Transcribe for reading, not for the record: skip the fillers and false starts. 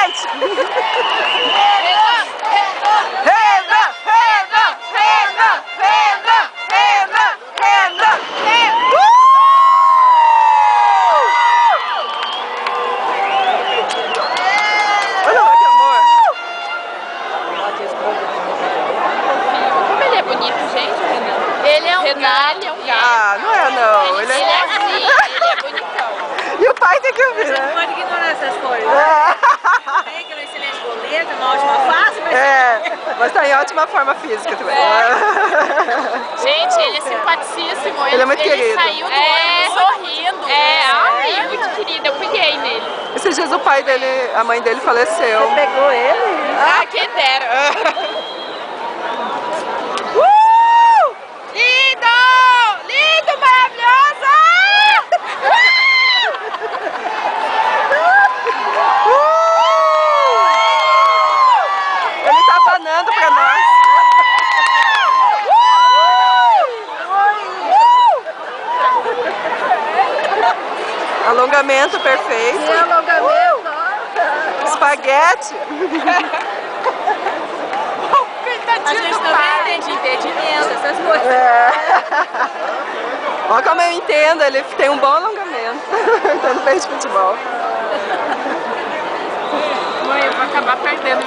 espaguete! Renda! Renda! Renda! Renda! Renda! Renda! Olha lá que amor! Como ele é bonito, gente, Renan. Ele é um gato. Ele é um gato. Ah, não é não. Ele é assim, ele é bonitão. E o pai tem que ouvir, Você não né? pode ignorar essas coisas. É. Tem que é um excelente goleiro, uma ótima face, mas... Mas tá em ótima forma física também. Gente, ele é simpaticíssimo. Ele é muito querido. Saiu do ônibus sorrindo. Ai, muito querido. Eu peguei nele. Esses dias o pai dele, a mãe dele faleceu. Você pegou ele? Ah, quem dera. Lindo! Lindo, maravilhoso! Ele tá abanando pra nós. Alongamento perfeito. Que alongamento! Espaguete. A gente também tem de impedimento, essas coisas. Olha como eu entendo, ele tem um bom alongamento. Entendo bem de futebol. Mãe, eu vou acabar perdendo